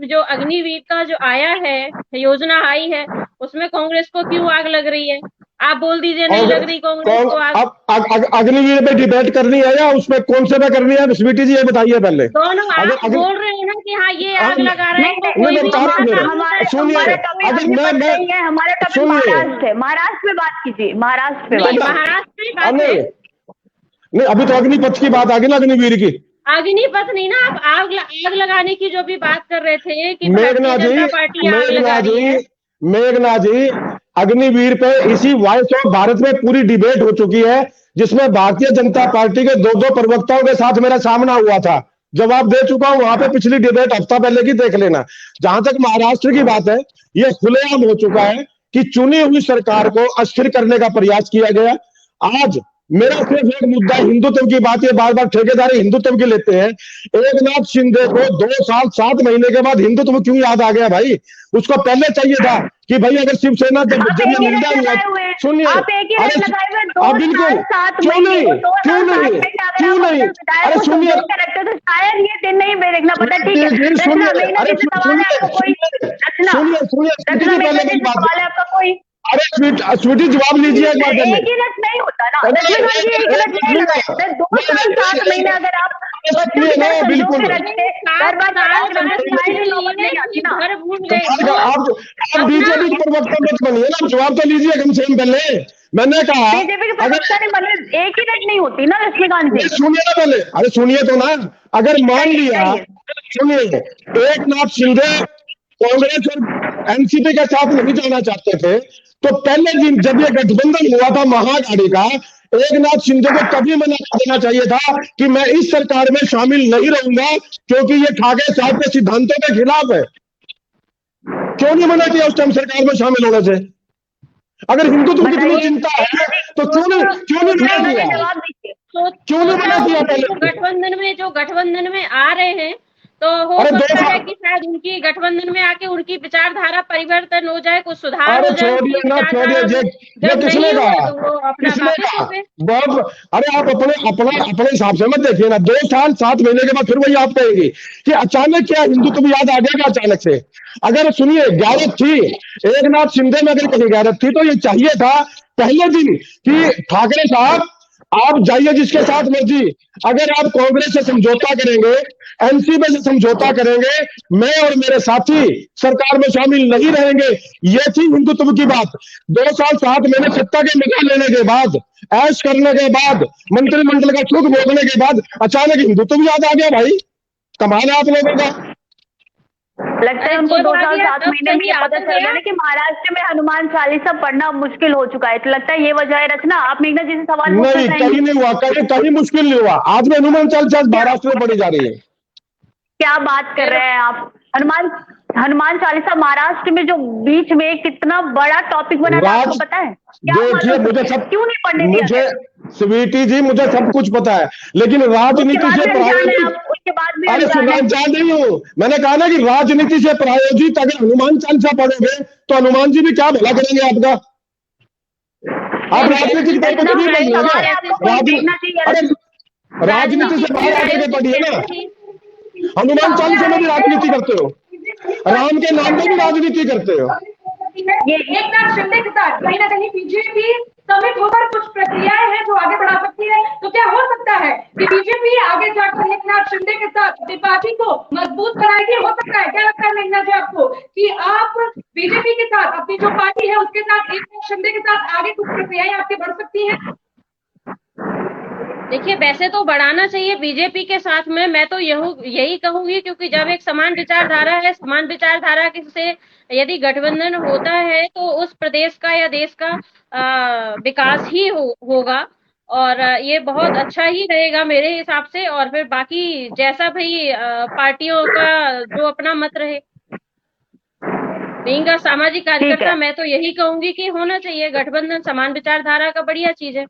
जो अग्निवीर का जो आया है, योजना आई है, उसमें कांग्रेस को क्यों आग लग रही है? आप बोल दीजिए नहीं लग रही कांग्रेस को आग। अग्निवीर पे डिबेट करनी है या उसमें कौन से पे करनी है स्वीटी जी, ये बताइए पहले। दोनों आप बोल रहे हैं ना कि हाँ ये आग लगा रहे हैं, हमारा टॉपिक महाराष्ट्र है। महाराष्ट्र में बात कीजिए, महाराष्ट्र में नहीं, अभी तो अग्निपथ की बात आ गई ना, अग्निवीर की। अग्निपथ नहीं ना, आप आग लगाने की जो भी बात कर रहे थे कि मेघना जी अग्निवीर पे इसी वॉइस ऑफ भारत में पूरी डिबेट हो चुकी है, जिसमें भारतीय जनता पार्टी के 2 प्रवक्ताओं के साथ मेरा सामना हुआ था। जवाब दे चुका हूं वहां पे, पिछली डिबेट हफ्ता पहले की देख लेना। जहां तक महाराष्ट्र की बात है, यह खुलेआम हो चुका है कि चुनी हुई सरकार को अस्थिर करने का प्रयास किया गया। आज मेरा सिर्फ एक मुद्दा हिंदुत्व की बात, ये बार बार ठेकेदारी हिंदुत्व की लेते हैं। एकनाथ शिंदे को 2 साल 7 महीने के बाद हिंदुत्व क्यों याद आ गया भाई? उसको पहले चाहिए था कि भाई अगर शिवसेना जब मिलता हुआ, सुनिए, बिल्कुल क्यों नहीं, अरे सुनिए, शायद ये दिन नहीं देखना पता। ठीक है, आपका कोई अरे स्वीटी जवाब लीजिए एक बार पहले। नहीं होता ना, 2 साल 7 महीने अगर आप बिल्कुल आप बीजेपी के प्रवक्ता मत बनिए ना, जवाब तो लीजिए कम से कम पहले। मैंने कहा बीजेपी के अगर प्रवक्ता ने मतलब एक ही रट नहीं होती ना लक्ष्मीकांत जी। सुनिए ना पहले, अरे सुनिए तो ना, अगर मान लिया, सुनिए, एक नाथ शिंदे कांग्रेस और एनसीपी के साथ नहीं जाना चाहते थे, तो पहले दिन जब ये गठबंधन हुआ था महागाड़ी का, एक नाथ शिंदे को कभी मना कर देना चाहिए था कि मैं इस सरकार में शामिल नहीं रहूंगा क्योंकि ये ठाकरे साहब के सिद्धांतों के खिलाफ है। क्यों नहीं मना किया उस टाइम सरकार में शामिल होने से? अगर हिंदुत्व की इतनी चिंता है तो क्यों नहीं मना किया? जवाब दीजिए। क्यों नहीं मना किया पहले? गठबंधन में आ रहे हैं तो हो अरे सकता है कि शायद उनकी गठबंधन में आके उनकी विचारधारा परिवर्तन हो जाए, कुछ सुधार अरे हो जाए उनकी छोड़िए ना, छोड़िए, विचारधारा में। ये जब किसने नहीं हुए कहा? तो वो अपना किसने वापस कहा? हो गए। बहुत, अरे आप अपने हिसाब से मत देखिए ना। 2 साल 7 महीने के बाद फिर वही आप कहेंगी कि अचानक क्या हिंदुत्व याद आ गया क्या अचानक से? अगर सुनिए, गैरत थी एक नाथ शिंदे में, अगर कहीं गैरत थी तो ये चाहिए था पहले दिन कि ठाकरे साहब आप जाइए जिसके साथ मर्जी, अगर आप कांग्रेस से समझौता करेंगे, एनसीपी से समझौता करेंगे, मैं और मेरे साथी सरकार में शामिल नहीं रहेंगे। ये थी हिंदुत्व की बात। 2 साल 7 महीने सत्ता के मजा लेने के बाद, ऐश करने के बाद, मंत्रिमंडल का सुख भोगने के बाद अचानक हिंदुत्व याद आ गया। भाई कमाल है आप लोगों का। लगता है उनको 2 साल 7 महीने में ये पता चल गया कि महाराष्ट्र में हनुमान चालीसा पढ़ना मुश्किल हो चुका है, तो लगता है ये वजह है रचना। आप मेघना जी से सवाल पूछना नहीं, चाहेंगे? कहीं नहीं हुआ, कहीं मुश्किल नहीं हुआ। आज में हनुमान चालीसा महाराष्ट्र में पढ़ी जा रही है। क्या बात कर रहे हैं आप? हनुमान चालीसा महाराष्ट्र में जो बीच में कितना बड़ा टॉपिक बना था, आपको पता है? देखिए, मुझे सब, क्यों नहीं पढ़ने दिया? मुझे स्वीटी जी, मुझे सब कुछ पता है, लेकिन राजनीति से प्रायोजित, उसके बाद भी अरे जान नहीं हूँ। मैंने कहा ना कि राजनीति से प्रायोजित अगर हनुमान चालीसा पढ़ोगे तो हनुमान जी भी क्या भला करेंगे आपका? आप राजनीति की तरफ नहीं पढ़िए ना, अरे राजनीति से बाहर आकर के पढ़िए ना। हनुमान चालीसा में भी राजनीति करते हो, राम के नाम पे भी राजनीति करते हो। ये एक नाथ शिंदे के साथ कहीं ना कहीं बीजेपी समिट होकर कुछ प्रक्रियाएं हैं जो आगे बढ़ा सकती है, तो क्या हो सकता है कि बीजेपी आगे जाकर एक नाथ शिंदे के साथ अपनी पार्टी को मजबूत बनाएगी? हो सकता है, क्या लगता है मेघना जी आपको कि आप बीजेपी के साथ अपनी जो पार्टी है उसके साथ एक नाथ शिंदे के साथ आगे कुछ प्रक्रियाएं आपकी बढ़ सकती है? देखिए, वैसे तो बढ़ाना चाहिए बीजेपी के साथ में, मैं तो यही कहूंगी, क्योंकि जब एक समान विचारधारा है, समान विचारधारा से यदि गठबंधन होता है तो उस प्रदेश का या देश का विकास ही होगा, और ये बहुत अच्छा ही रहेगा मेरे हिसाब से। और फिर बाकी जैसा भाई पार्टियों का जो अपना मत रहे। बीइंग सामाजिक कार्यकर्ता मैं तो यही कहूंगी कि होना चाहिए गठबंधन, समान विचारधारा का बढ़िया चीज है।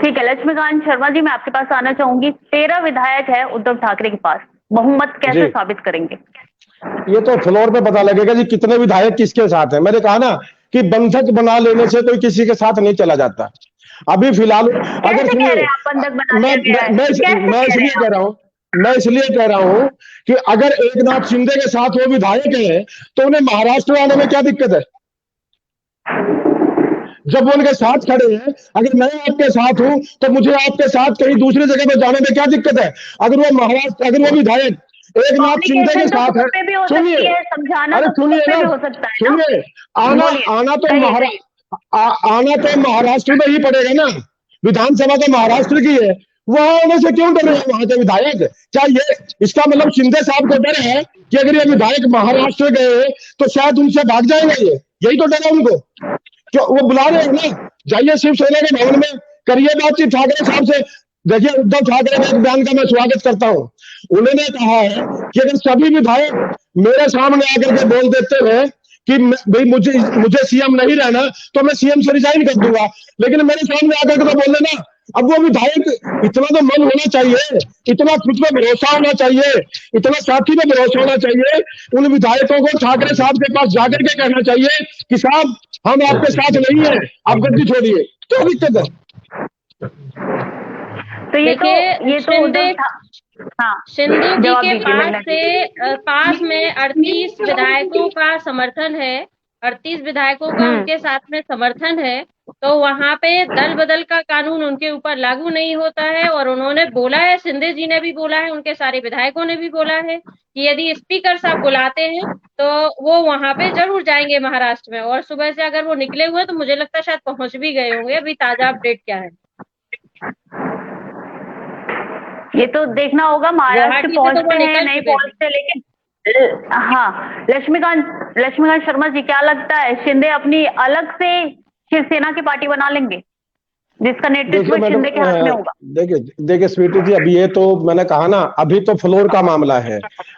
ठीक है, लक्ष्मीकांत शर्मा जी, मैं आपके पास आना चाहूंगी। 13 विधायक है उद्धव ठाकरे के पास, बहुमत कैसे साबित करेंगे? ये तो फ्लोर पे पता लगेगा जी कितने विधायक किसके साथ है। मैंने कहा ना कि बंधक बना लेने से कोई किसी के साथ नहीं चला जाता। अभी फिलहाल अगर सुनिए, मैं इसलिए कह रहा हूँ कि अगर एक नाथ शिंदे के साथ वो विधायक है तो उन्हें महाराष्ट्र आने में क्या दिक्कत है? जब वो उनके साथ खड़े हैं, अगर मैं आपके साथ हूं तो मुझे आपके साथ कहीं दूसरी जगह पर जाने में क्या दिक्कत है? अगर वो महाराष्ट्र, अगर वो विधायक एक नाथ शिंदे के साथ है, सुनिए, अरे सुनिए ना, सुनिए, आना तो महाराष्ट्र में ही पड़ेगा ना। विधानसभा तो महाराष्ट्र की है, वहां आने से क्यों डर रहे हैं वहां के विधायक? क्या ये इसका मतलब शिंदे साहब को डर है कि अगर ये विधायक महाराष्ट्र गए तो शायद उनसे भाग जाएंगे? यही तो डर है उनको। क्यों वो बुला रहे हैं ना, जाइए शिवसेना के भवन में, करिए बातचीत ठाकरे साहब से। देखिए, उद्धव ठाकरे के एक बयान का मैं स्वागत करता हूं। उन्होंने कहा है कि अगर सभी विधायक मेरे सामने आकर के बोल देते हैं कि भाई मुझे सीएम नहीं रहना तो मैं सीएम से रिजाइन कर दूंगा, लेकिन मेरे सामने आकर के तो बोल देना। अब वो विधायक, इतना तो मन होना चाहिए, इतना खुद पे भरोसा होना चाहिए, इतना साथी पे भरोसा होना चाहिए। उन विधायकों को ठाकरे साहब के पास जाकर के कहना चाहिए कि साहब हम आपके साथ नहीं है, आप गद्दी छोड़िए। क्या दिक्कत है? तो ये तो शिंदे जी के पास में 38 विधायकों का समर्थन है, 38 विधायकों का उनके साथ में समर्थन है, तो वहां पे दल बदल का कानून उनके ऊपर लागू नहीं होता है। और उन्होंने बोला है, शिंदे जी ने भी बोला है, उनके सारे विधायकों ने भी बोला है कि यदि स्पीकर साहब बुलाते हैं तो वो वहां पे जरूर जाएंगे महाराष्ट्र में। और सुबह से अगर वो निकले हुए तो मुझे लगता है शायद पहुंच भी गए होंगे। अभी ताजा अपडेट क्या है? ये तो देखना होगा महाराष्ट्र गुवाहाटी से तो वो पहुंचते हैं निकल नहीं चुके थे। पहुंचते, लेकिन हाँ, लक्ष्मीकांत शर्मा जी, क्या लगता है शिंदे अपनी अलग से शिवसेना की पार्टी बना लेंगे जिसका देखिए नेतृत्व मैडम, शिंदे के हाथ में होगा? देखिए स्वीटी जी, अभी ये तो मैंने कहा ना, अभी तो फ्लोर का मामला है।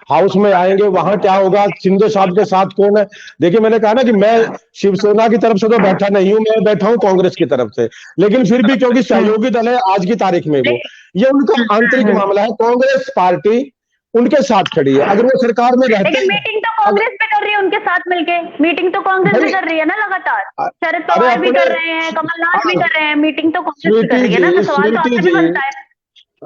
हाउस में आएंगे, वहां क्या होगा, शिंदे साहब के साथ कौन है। देखिए मैंने कहा ना कि मैं शिवसेना की तरफ से तो बैठा नहीं हूं, मैं बैठा हूं कांग्रेस की तरफ से, लेकिन फिर भी क्योंकि सहयोगी दल है आज की तारीख में, वो ये उनका आंतरिक मामला है। कांग्रेस पार्टी उनके साथ खड़ी है, अगर वो सरकार में रहते लेकिन हैं। मीटिंग तो कांग्रेस भी कर रही है उनके साथ मिलके, मीटिंग तो कांग्रेस भी कर रही है ना लगातार। शरद अरे पवार भी अपने- कर रहे हैं, कमलनाथ भी कर रहे हैं, मीटिंग तो कांग्रेस भी कर स्वीटी रही है ना, तो सवाल तो स्वीटी आपसे भी जी, बनता है।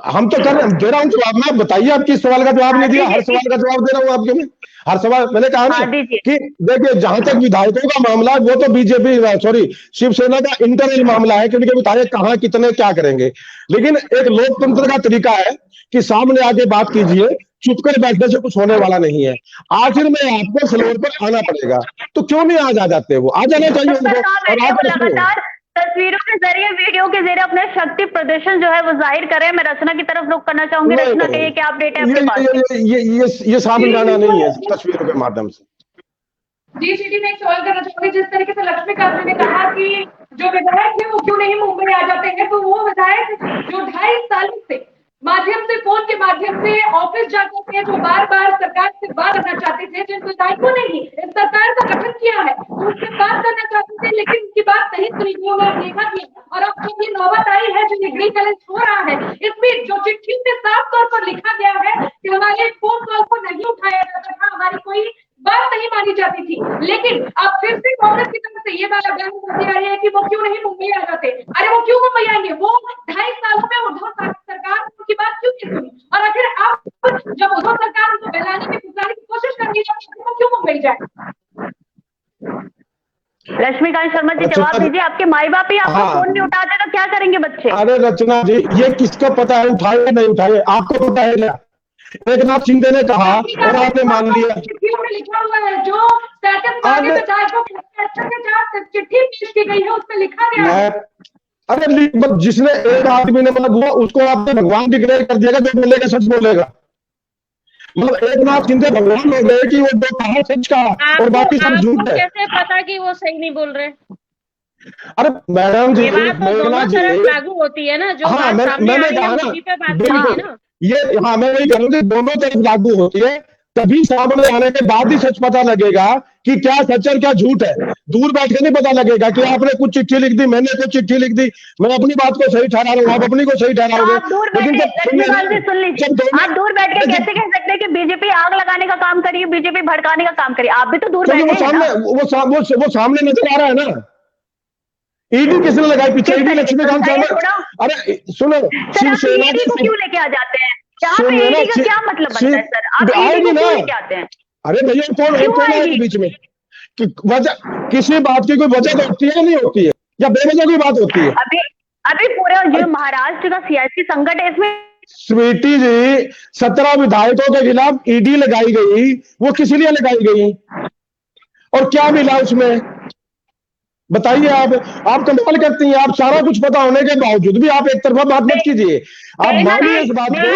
हम तो दे रहा हूँ जवाब। मैं बताइए, आप किस सवाल का जवाब नहीं दिया? हर सवाल का जवाब दे रहा हूँ आपके में। हर सवाल मैंने कहा ना हाँ, दीजिए। कि देखिए, जहां तक विधायकों का मामला है वो तो बीजेपी सॉरी शिवसेना का इंटरनल मामला है कि उनके विधायक कहाँ कितने क्या करेंगे। लेकिन एक लोकतंत्र का तरीका है कि सामने आके बात कीजिए, चुपकर बैठने से कुछ होने वाला नहीं है। आखिर में आपको फ्लोर पर आना पड़ेगा, तो क्यों नहीं आज आ जाते? वो आ जाना चाहिए उनको। और वो आप लगातार तस्वीरों के जरिए, वीडियो के जरिए अपने शक्ति प्रदर्शन जो है वो जाहिर करें। मैं रचना की तरफ रुख करना चाहूंगी। रचना, कहिए क्या अपडेट है आपके पास? ये साबित जाना नहीं है तस्वीरों के माध्यम से। जी सिटी में एक सवाल करना चाहूंगी। जिस तरीके से लक्ष्मीकांत जी ने कहा कि जो विधायक है वो क्यों नहीं मुंबई आ जाते हैं, तो वो विधायक जो 2.5 साल से माध्यम से, फोन के माध्यम से ऑफिस जाते थे, जो बार बार सरकार से बात करना चाहते थे, जिन विधायकों ने ही इस सरकार का गठन किया है, तो उससे बात करना चाहते थे, लेकिन उनकी बात नहीं सुनी गई, उन्हें देखा गया। और अब जब ये नौबत आई है, जो ये गृह कलेश हो रहा है, इसमें जो चिट्ठी में साफ तौर पर लिखा गया है कि हमारे फोन कॉल को नहीं उठाया जाता था, हमारी कोई बात नहीं मानी जाती थी, लेकिन अब फिर से कांग्रेस की तरफ से ये बात बयान आ रही है कि वो क्यों नहीं मुंबई आ जाते। अरे वो क्यों मुंबई आएंगे? वो 2.5 सालों में उद्धव सरकार उनकी बात क्यों नहीं सुनी? और आखिर अब जब उद्धव सरकार उनको बहलाने की फुसलाने की कोशिश कर रही है, वो क्यों मुंबई जाए? लक्ष्मीकांत शर्मा जी, जवाब दीजिए। आपके माई बाप ही आपका फोन नहीं उठाते तो क्या करेंगे बच्चे? अरे रचना जी, ये किसको पता है उठाए या नहीं उठाए? आपको पता है क्या? एकनाथ शिंदे ने कहा और आपने मान लिया। लिखा हुआ है जो चिट्ठी पेश की गई है, उसमें लिखा गया है। अरे जिसने एक आदमी ने मतलब हुआ, उसको आपने भगवान डिक्लेयर कर दिया, जो बोलेगा सच बोलेगा। मतलब एकनाथ शिंदे भगवान हो गए कि वो जो कहा सच कहा और बाकी सब झूठ है। कैसे पता कि वो सही नहीं बोल रहे? अरे मैडम जी, दोनों तरफ लागू होती है ना, जो हाँ, बात सामने आ रही है उसी पे बात करेंगे ना। ये हाँ, मैं वही करूँ कि दोनों तरफ लागू होती है, तभी सामने आने के बाद ही सच पता लगेगा कि क्या सच और क्या झूठ है। दूर बैठ के नहीं पता लगेगा कि आपने कुछ चिट्ठी लिख दी, मैंने कुछ चिट्ठी लिख दी, मैं अपनी बात को सही ठहरा रहा हूँ, आप अपनी को सही ठहराओगे। आप दूर बैठ के कैसे कह सकते हैं कि बीजेपी आग लगाने का काम करिए, बीजेपी भड़काने का काम करिए? आप भी तो दूर बैठे हैं ना। वो सामने नजर आ रहा है ना। ईडी किसने लगाई पीछे? ईडी लक्ष्मीकांत शर्मा। अरे सुनो, शिवसेना को क्यों लेके आ जाते हैं? यहाँ पे ईडी का क्या मतलब बनता है सर? आप ईडी को क्यों लेके आते हैं? अरे भैया, कौन आएगी बीच में? वजह, किसी बात की कोई वजह तो होती है नहीं होती है, या बेवजह की बात होती है? अभी पूरे जो महाराष्ट्र का सियासी संकट है, इसमें स्वीटी जी 17 विधायकों के खिलाफ ईडी लगाई गई, वो किस लिए लगाई गई और क्या मिला उसमें? बताइए। आप कमाल करती हैं। आप सारा कुछ पता होने के बावजूद भी आप एक तरफा बात मत कीजिए। आप मानिए इस बात को।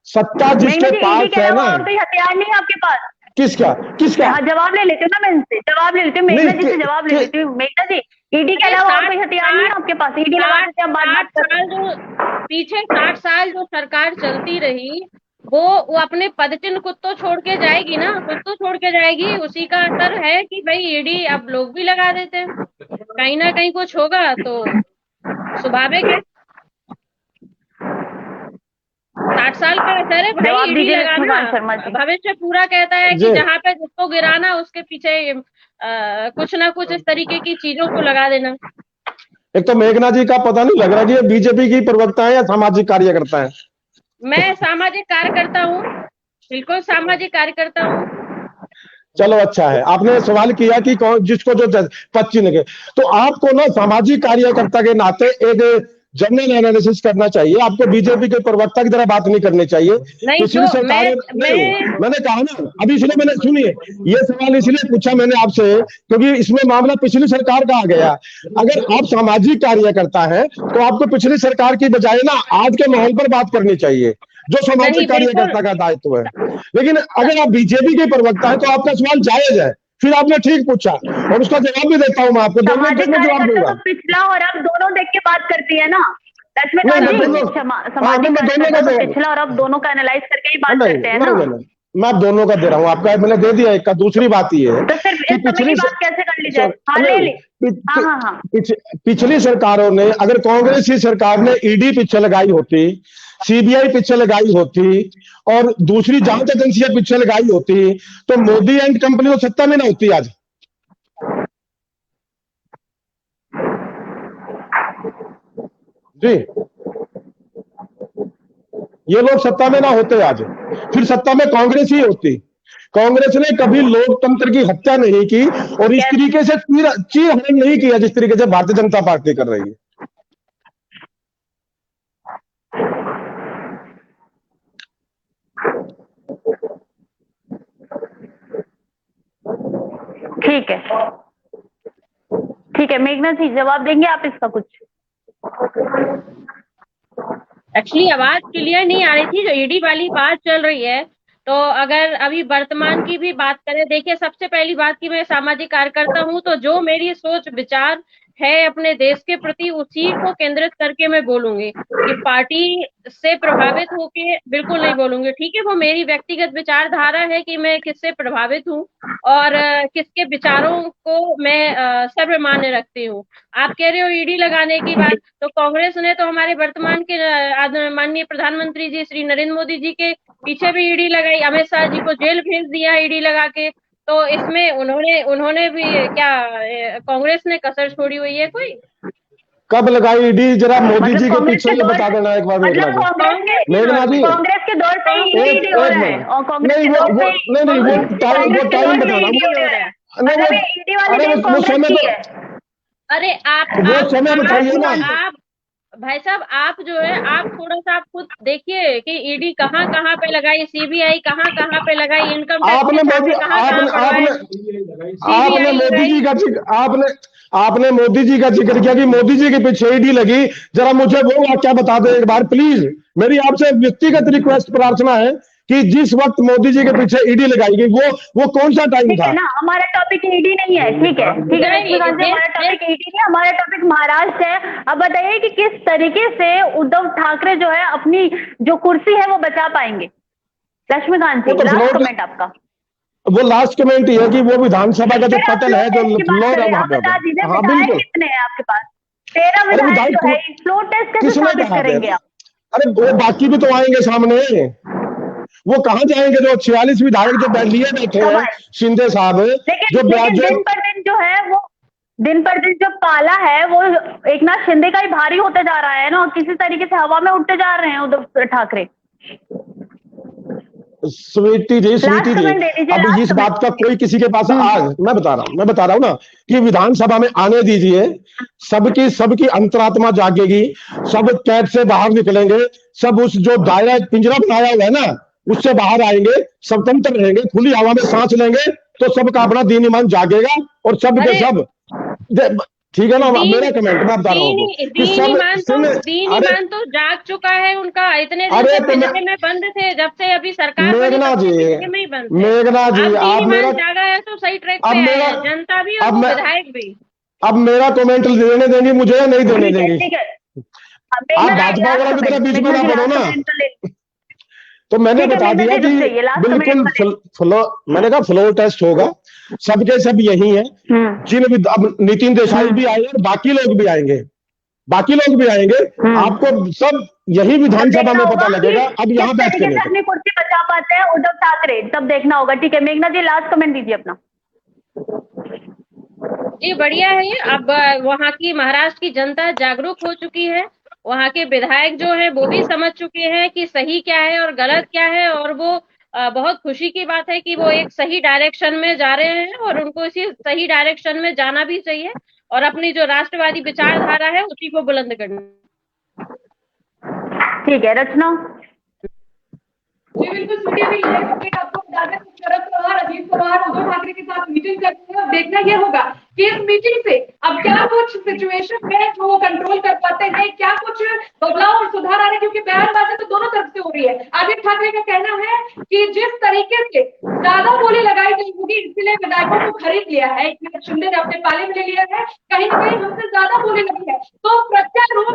सत्ता जिसके पास है ना, हथियार नहीं है आपके पास। किसका? जवाब ले लेते हो ना, मैं इनसे जवाब ले लेती हूँ, मेघना जी से जवाब ले लेती हूँ। मेघना जी, ईडी के अलावा और कोई हथियार नहीं है आपके पास? ईडी लगा देते हैं, बात कर। पीछे 60 साल जो सरकार चलती रही, वो अपने पदचिन्ह खुद तो छोड़ के जाएगी ना, खुद तो छोड़ के जाएगी। उसी का असर है कि भाई ईडी अब लोग भी लगा देते हैं, कहीं ना कहीं कुछ होगा तो स्वाभाविक है। 60 साल का असर है भाई ईडी लगाना। भविष्य पूरा कहता है कि जहाँ पे जिसको गिराना उसके पीछे कुछ ना कुछ इस तरीके की चीजों को लगा देना। एक तो मेघना जी का पता नहीं लग रहा कि ये बीजेपी की प्रवक्ता है या सामाजिक कार्यकर्ता है। मैं सामाजिक कार्यकर्ता हूँ, बिल्कुल सामाजिक कार्यकर्ता हूँ। चलो अच्छा है, आपने सवाल किया कि कौन जिसको जो 25 के, तो आपको ना सामाजिक कार्यकर्ता के नाते एक जनरल एनालिसिस करना चाहिए। आपको बीजेपी के प्रवक्ता की तरह बात नहीं करनी चाहिए। नहीं पिछली जो सरकारें मैं मैंने कहा ना, अभी इसलिए मैंने सुनिए, ये सवाल इसलिए पूछा मैंने आपसे क्योंकि इसमें मामला पिछली सरकार का आ गया। अगर आप सामाजिक कार्यकर्ता है तो आपको पिछली सरकार की बजाय ना आज के माहौल पर बात करनी चाहिए, जो नहीं सामाजिक बिल्कुल कार्यकर्ता का दायित्व है। लेकिन अगर आप बीजेपी के प्रवक्ता है तो आपका सवाल जायज है, फिर आपने ठीक पूछा और उसका जवाब भी देता हूं मैं आपको, दोनों सामाजिक में जवाब कार्यकर्ता दूंगा। तो पिछला और अब दोनों देख के बात करती है ना नहीं, लक्ष्मीकांत मैं जी। दोनों सामाजिक मैं दोनों कार्यकर्ता का तो दे पिछला और अब दोनों का एनालाइज करके ही बात नहीं करते हैं नहीं ना। नहीं, मैं आप दोनों का दे रहा हूँ, आपका मैंने दे दिया एक का। दूसरी बात ये है तो सिर्फ कि इस समय की बात कैसे कर ली जाए? हाँ ले ली। हाँ हाँ हाँ पिछली सरकारों ने, अगर कांग्रेस की सरकार ने ईडी पीछे लगाई होती, सीबीआई पीछे लगाई होती और दूसरी जांच एजेंसियां पीछे लगाई होती तो मोदी एंड कंपनी तो सत्ता में ना होती आज। जी, ये लोग सत्ता में ना होते आज, फिर सत्ता में कांग्रेस ही होती। कांग्रेस ने कभी लोकतंत्र की हत्या नहीं की और इस तरीके से चीरहरण नहीं किया जिस तरीके से भारतीय जनता पार्टी कर रही है। ठीक है ठीक है, मेघना जी जवाब देंगे आप इसका कुछ? एक्चुअली आवाज क्लियर नहीं आ रही थी, जो ईडी वाली बात चल रही है। तो अगर अभी वर्तमान की भी बात करें, देखिए सबसे पहली बात कि मैं सामाजिक कार्यकर्ता हूं, तो जो मेरी सोच विचार है अपने देश के प्रति उसी को केंद्रित करके मैं बोलूंगी कि पार्टी से प्रभावित होके बिल्कुल नहीं बोलूंगी। ठीक है, वो मेरी व्यक्तिगत विचारधारा है कि मैं किससे प्रभावित हूँ और किसके विचारों को मैं सर्वमान्य रखती हूँ। आप कह रहे हो ईडी लगाने की बात, तो कांग्रेस ने तो हमारे वर्तमान के माननीय प्रधानमंत्री जी श्री नरेंद्र मोदी जी के पीछे भी ईडी लगाई, अमित शाह जी को जेल भेज दिया ईडी लगा के। तो इसमें उन्होंने भी क्या कांग्रेस ने कसर छोड़ी हुई है कोई? कब लगाई ईडी, जरा मोदी जी के कांग्रेस पीछे ये बता देना एक बार मेघना मतलब जी। मेघना जी कांग्रेस के दौर से ही एक ईडी हो एक रहा है मिनट, और कांग्रेस नहीं के वो दौर वो से नहीं नहीं वो टाइम कांग्रेस के बताना, दौर से ईडी हो रहा है। नहीं मतलब वो, ये ईडी वाली अरे टीम वो कांग्रेस समय की है। अरे वो समय बताइए ना। आप भाई साहब, आप जो है आप थोड़ा सा आप खुद देखिए कि ईडी कहाँ कहाँ पे लगाई, सीबीआई कहाँ कहाँ पे लगाई, इनकम टैक्स के आपने मोदी छापे कहाँ कहाँ आपने पड़वाए, आपने सीबीआई मोदी जी लगाई। का आपने मोदी जी का जिक्र किया कि मोदी जी के पीछे ईडी लगी। जरा मुझे वो वाक्या बता दे एक बार प्लीज। मेरी आपसे व्यक्तिगत रिक्वेस्ट प्रार्थना है कि जिस वक्त मोदी जी के पीछे ईडी लगाई गई वो कौन सा टाइम ठीक था? है ना, हमारा टॉपिक ईडी नहीं है। ठीक है ठीक है लक्ष्मीकांत जी, हमारा टॉपिक ईडी नहीं, हमारा टॉपिक महाराष्ट्र है। अब बताइए कि किस तरीके से उद्धव ठाकरे जो है अपनी जो कुर्सी है वो बचा पाएंगे। लक्ष्मीकांत जी लास्ट कमेंट आपका। वो लास्ट कमेंट ये है कि वो विधानसभा का जो पटल है जो फ्लोर है वहां पे बता दीजिए हाँ विधायक बिल्कुल। कितने हैं आपके पास? 13 अरे विधायक जो है, फ्लोर टेस्ट कैसे किसने साबित कहा करेंगे आप? अरे वो बाकी भी तो आएंगे सामने, वो कहाँ जाएंगे जो 46 विधायक जो लिए बैठे हैं शिंदे साहब जो लेकिन दिन पर दिन जो है वो दिन पर दिन जो पाला है वो एक नाथ शिंदे का ही भारी होते जा रहा है ना, और किसी तरीके से हवा में उठते जा रहे हैं उद्धव ठाकरे। स्वीटी जी अब इस बात का कोई किसी के पास आज मैं बता रहा हूँ ना कि विधानसभा में आने दीजिए, सबकी अंतरात्मा जागेगी, सब कैद से बाहर निकलेंगे, सब उस जो दायरा पिंजरा बनाया हुआ है ना उससे बाहर आएंगे, स्वतंत्र रहेंगे, खुली हवा में सांस लेंगे तो सबका अपना दीन ईमान जागेगा और सब के सब ठीक है ना। मेरा कमेंट मैं बता रहा हूँ दीन ईमान तो जाग चुका है उनका, इतने दिन से पिंजरे में बंद थे, जब से अभी सरकार बनी तब से पिंजरे में ही बंद थे। मेघना जी आप मेरा जागा है तो सही ट्रैक पे है, जनता भी और विधायक भी। अब मेरा कमेंट देने देंगी मुझे या नहीं देने देंगी? आप भाजपा वाला की तरह बीच में ना बनो ना। तो मैंने बता दिया कि बिल्कुल मैंने कहा फ्लोर टेस्ट होगा, सबके सब यही है। जिन अब नितिन देसाई भी आए और बाकी लोग भी आएंगे, आपको सब यही विधानसभा में पता लगेगा। अब यहाँ बैठ के अपनी कुर्सी बचा पाते हैं उद्धव ठाकरे, तब देखना होगा। ठीक है मेघना जी लास्ट कमेंट दीजिए अपना। जी बढ़िया है ये। अब वहाँ की महाराष्ट्र की जनता जागरूक हो चुकी है, वहाँ के विधायक जो है वो भी समझ चुके हैं कि सही क्या है और गलत क्या है, और वो बहुत खुशी की बात है कि वो एक सही डायरेक्शन में जा रहे हैं और उनको इसी सही डायरेक्शन में जाना भी चाहिए और अपनी जो राष्ट्रवादी विचारधारा है उसी को बुलंद करना। ठीक है रचना। जी बिल्कुल स्वीटी, अभी ये अपडेट आपको बता दें, शरद पवार, अजीत पवार उद्धव ठाकरे के साथ मीटिंग करते हैं और देखना ये होगा कि इस मीटिंग से अब क्या कुछ सिचुएशन है जो वो कंट्रोल कर पाते हैं, क्या कुछ बदलाव और सुधार आ रहे हैं, क्योंकि बयानबाजी तो दोनों तरफ से हो रही है। आदित्य ठाकरे का कहना है कि जिस तरीके से ज्यादा बोली लगाई गई होगी इसलिए विधायकों को खरीद लिया है, एकनाथ शिंदे ने अपने पाले में ले लिया है, कहीं ना कहीं हमसे ज्यादा बोली लगी है, तो प्रत्यारोप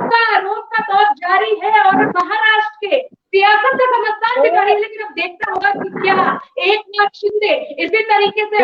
का दौर जारी है और महाराष्ट्र के सियासत से समझदार भी नहीं, लेकिन अब देखना होगा कि क्या एकनाथ शिंदे इसी तरीके से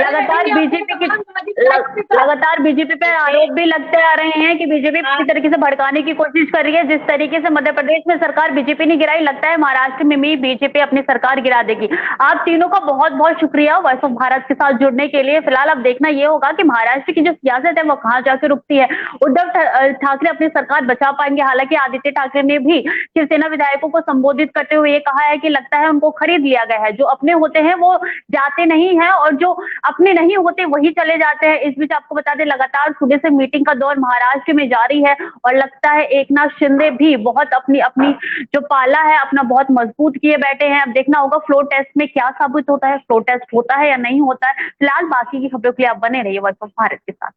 लगातार बीजेपी पे आरोप भी लगते आ रहे हैं कि बीजेपी पूरी तरीके से भड़काने की कोशिश कर रही है। जिस तरीके से मध्य प्रदेश में सरकार बीजेपी ने गिराई, लगता है महाराष्ट्र में भी बीजेपी अपनी सरकार गिरा देगी। आप तीनों का बहुत बहुत शुक्रिया वॉइस ऑफ भारत के साथ जुड़ने के लिए। फिलहाल अब देखना यह होगा कि महाराष्ट्र की जो सियासत है वो कहां जाकर रुकती है। उद्धव ठाकरे अपनी सरकार बचा पाएंगे। हालांकि आदित्य ठाकरे ने भी शिवसेना विधायकों को संबोधित करते हुए ये कहा है कि लगता है उनको खरीद लिया गया है, जो अपने होते हैं वो जाते नहीं हैं और जो अपने नहीं होते वही चले जाते हैं। इस बीच आपको बता दें लगातार सुबह से मीटिंग का दौर महाराष्ट्र में जारी है और लगता है एकनाथ शिंदे भी बहुत अपनी जो पाला है अपना बहुत मजबूत किए बैठे हैं। अब देखना होगा फ्लोर टेस्ट में क्या साबित होता है, फ्लोर टेस्ट होता है या नहीं होता है। फिलहाल बाकी की खबरों के लिए आप बने रहिए वॉइस ऑफ भारत के साथ।